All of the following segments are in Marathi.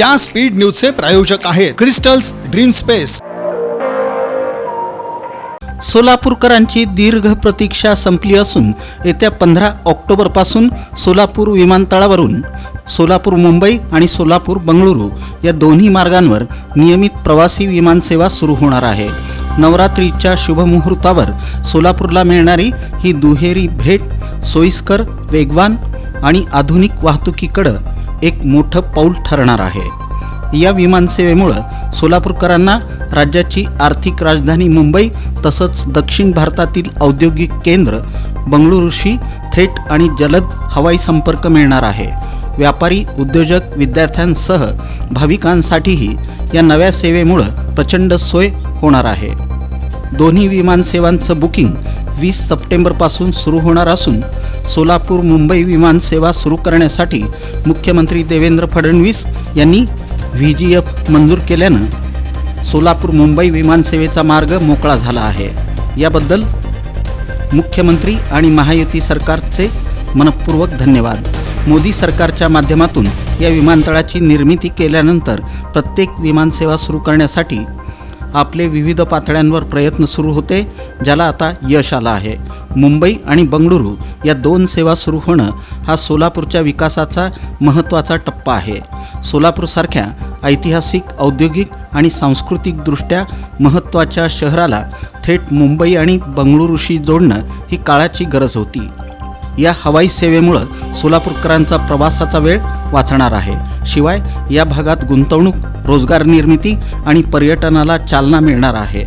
या स्पीड न्यूजचे प्रायोजक आहेत क्रिस्टल्स ड्रीम स्पेस। सोलापूरकरांची दीर्घ प्रतीक्षा संपली असून येत्या 15 ऑक्टोबरपासून सोलापूर विमानतळावरून सोलापूर मुंबई आणि सोलापूर बंगळुरू या दोन्ही मार्गांवर नियमित प्रवासी विमानसेवा सुरू होणार आहे। नवरात्रीच्या शुभमुहूर्तावर सोलापूरला मिळणारी ही दुहेरी भेट सोयीस्कर, वेगवान आणि आधुनिक वाहतुकीकडे एक मोठं पाऊल ठरणार आहे। या विमानसेवेमुळे सोलापूरकरांना राज्याची आर्थिक राजधानी मुंबई तसंच दक्षिण भारतातील औद्योगिक केंद्र बंगळुरूशी थेट आणि जलद हवाई संपर्क मिळणार आहे। व्यापारी, उद्योजक, विद्यार्थ्यांसह भाविकांसाठीही या नव्या सेवेमुळे प्रचंड सोय होणार आहे। दोन्ही विमानसेवांचं बुकिंग 20 सप्टेंबरपासून सुरू होणार असून सोलापूर मुंबई विमानसेवा सुरू करण्यासाठी मुख्यमंत्री देवेंद्र फडणवीस यांनी VGF मंजूर केल्यानं सोलापूर मुंबई विमानसेवेचा मार्ग मोकळा झाला आहे। याबद्दल मुख्यमंत्री आणि महायुती सरकारचे मनपूर्वक धन्यवाद। मोदी सरकारच्या माध्यमातून या विमानतळाची निर्मिती केल्यानंतर प्रत्येक विमानसेवा सुरू करण्यासाठी आपले विविध पातळ्यांवर प्रयत्न सुरू होते, ज्याला आता यश आलं आहे। मुंबई आणि बंगळुरू या दोन सेवा सुरू होणं हा सोलापूरच्या विकासाचा महत्त्वाचा टप्पा आहे। सोलापूरसारख्या ऐतिहासिक, औद्योगिक आणि सांस्कृतिकदृष्ट्या महत्त्वाच्या शहराला थेट मुंबई आणि बंगळुरूशी जोडणं ही काळाची गरज होती। या हवाई सेवेमुळे सोलापूरकरांचा प्रवासाचा वेळ वाचणार आहे। शिवाय या भागात गुंतवणूक, रोजगार निर्मिती आणि पर्यटनाला चालना मिळणार आहे।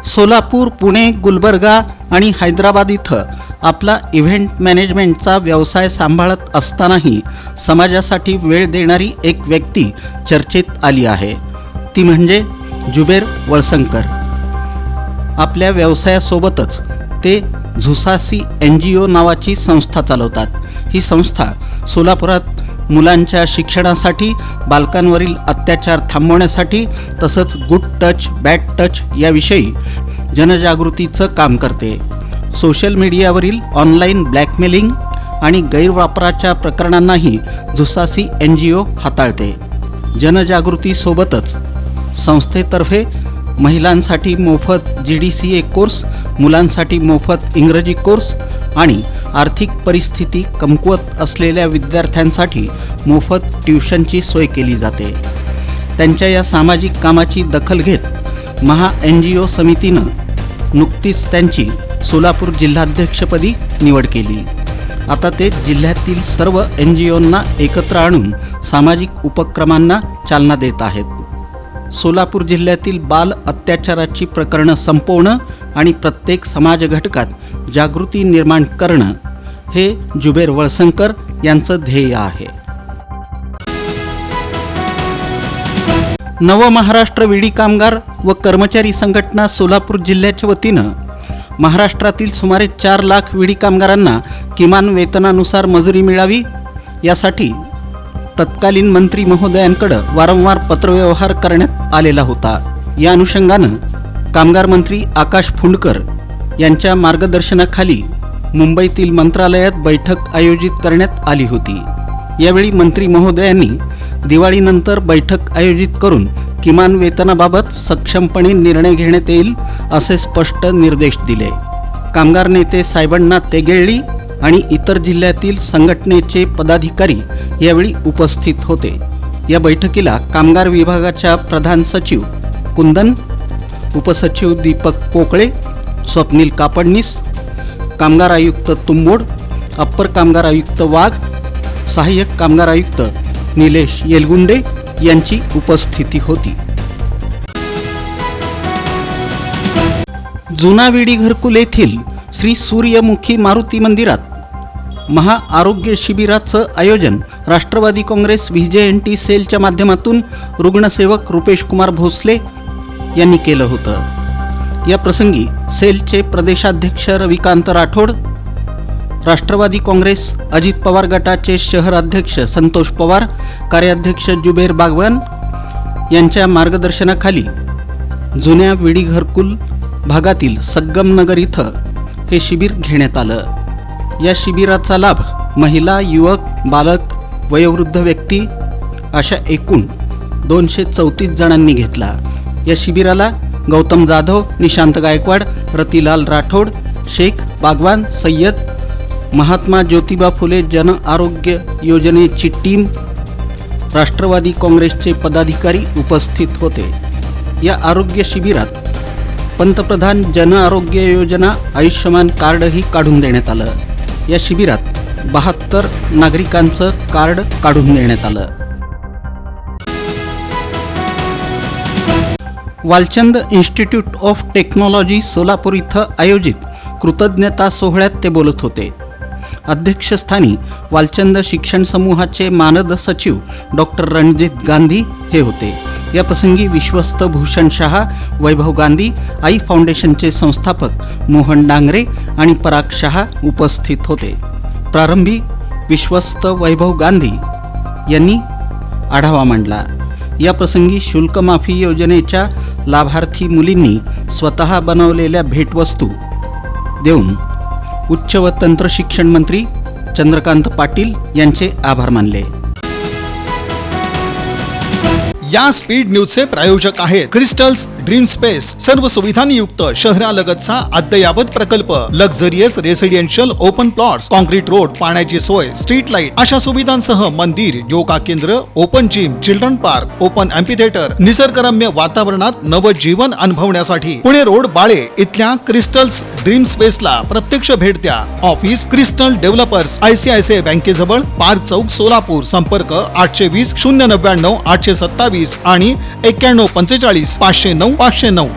सोलापूर, पुणे, गुलबर्गा आणि हैदराबाद इथं आपला इव्हेंट मॅनेजमेंटचा व्यवसाय सांभाळत असतानाही समाजासाठी वेळ देणारी एक व्यक्ती चर्चेत आली आहे। ती म्हणजे जुबेर वळसंकर। आपल्या व्यवसायासोबतच ते झुसासी NGO नावाची संस्था चालवतात। ही संस्था सोलापुरात मुलांच्या शिक्षणासाठी, बालकांवरील अत्याचार थांबवण्यासाठी तसंच गुड टच, बॅड टच याविषयी जनजागृतीचं काम करते। सोशल मीडियावरील ऑनलाईन ब्लॅकमेलिंग आणि गैरवापराच्या प्रकरणांनाही झुसासी NGO हाताळते। जनजागृतीसोबतच संस्थेतर्फे महिलांसाठी मोफत GDCA कोर्स, मुलांसाठी मोफत इंग्रजी कोर्स आणि आर्थिक परिस्थिती कमकुवत असलेल्या विद्यार्थ्यांसाठी मोफत ट्युशनची सोय केली जाते। त्यांच्या या सामाजिक कामाची दखल घेत NGO समितीनं नुकतीच त्यांची सोलापूर जिल्हाध्यक्षपदी निवड केली। आता ते जिल्ह्यातील सर्व NGOंना एकत्र आणून सामाजिक उपक्रमांना चालना देत आहेत। सोलापूर जिल्ह्यातील बाल अत्याचाराची प्रकरणं संपवणं आणि प्रत्येक समाज घटकात जागृती निर्माण करणं हे जुबेर वळसंकर यांचं ध्येय आहे। नव महाराष्ट्र विडी कामगार व कर्मचारी संघटना सोलापूर जिल्ह्याच्या वतीनं महाराष्ट्रातील सुमारे 4 लाख विडी कामगारांना किमान वेतनानुसार मजुरी मिळावी यासाठी तत्कालीन मंत्री महोदयांकडे वारंवार पत्रव्यवहार करण्यात आलेला होता। या अनुषंगानं कामगार मंत्री आकाश फुंडकर यांच्या मार्गदर्शनाखाली मुंबईतील मंत्रालयात बैठक आयोजित करण्यात आली होती। यावेळी मंत्री महोदयांनी दिवाळीनंतर बैठक आयोजित करून किमान वेतनाबाबत सक्षमपणे निर्णय घेण्यात येईल असे स्पष्ट निर्देश दिले। कामगार नेते साहेबांना तेगेळी आणि इतर जिल्ह्यातील संघटनेचे पदाधिकारी यावेळी उपस्थित होते। या बैठकीला कामगार विभागाच्या प्रधान सचिव कुंदन, उपसचिव दीपक पोकळे, स्वप्नील कापडनीस, कामगार आयुक्त तुंबोड, अप्पर कामगार आयुक्त वाघ, सहाय्यक कामगार आयुक्त निलेश येलगुंडे यांची उपस्थिती होती। जुना विडी घरकुल येथील श्री सूर्यमुखी मारुती मंदिरात महाआरोग्य शिबिराचं आयोजन राष्ट्रवादी काँग्रेस VJNT सेलच्या माध्यमातून रुग्णसेवक रुपेश कुमार भोसले यांनी केलं होतं। या प्रसंगी सेलचे प्रदेशाध्यक्ष रविकांत राठोड, राष्ट्रवादी काँग्रेस अजित पवार गटाचे शहर अध्यक्ष संतोष पवार, कार्याध्यक्ष जुबेर बागवान यांच्या मार्गदर्शनाखाली जुन्या विडी घरकुल भागातील सग्गमनगर इथं हे शिबिर घेण्यात आलं। या शिबिराचा लाभ महिला, युवक, बालक, वयोवृद्ध व्यक्ती अशा एकूण 234 जणांनी घेतला. या शिबिराला गौतम जाधव, निशांत गायकवाड, रतिलाल राठोड, शेख बागवान, सय्यद, महात्मा ज्योतिबा फुले जन आरोग्य योजनेची टीम, राष्ट्रवादी काँग्रेसचे पदाधिकारी उपस्थित होते. या आरोग्य शिबिरात पंतप्रधान जन आरोग्य योजना आयुष्यमान कार्डही काढून देण्यात आलं. या शिबिरात 72 नागरिकांचं कार्ड काढून देण्यात आलं. Walchand institute of technology Solapur इथं आयोजित कृतज्ञता सोहळ्यात ते बोलत होते. अध्यक्षस्थानी वालचंद शिक्षण समूहाचे मानद सचिव डॉक्टर रणजित गांधी हे होते. या प्रसंगी विश्वस्त भूषण शहा, वैभव गांधी, आई फाउंडेशनचे संस्थापक मोहन डांगरे आणि पराग शहा उपस्थित होते. प्रारंभी विश्वस्त वैभव गांधी यांनी आढावा मांडला. या प्रसंगी शुल्क माफी योजनेच्या लाभार्थी मुलींनी स्वतः बनवलेल्या भेटवस्तू देऊन उच्च व तंत्र शिक्षण मंत्री चंद्रकांत पाटील यांचे आभार मानले. या स्पीड न्यूजचे प्रायोजक आहेत क्रिस्टल्स ड्रीम स्पेस. सर्व सुविधांनी युक्त शहरालगतचा अद्ययावत प्रकल्प, luxurious residential open plots, concrete road, पाण्याची सोय, स्ट्रीट लाईट अशा सुविधांसह मंदिर, योगा केंद्र, open gym, children park, open amphitheatre, निसर्गरम्य वातावरणात नवजीवन अनुभवण्यासाठी पुणे रोड बाळे इथल्या क्रिस्टल्स ड्रीम स्पेसला प्रत्यक्ष भेट द्या. ऑफिस क्रिस्टल डेव्हलपर्स, ICICI बँकेजवळ, पार्क चौक, सोलापूर. संपर्क 820 099 827 आणि 91 45 509 509.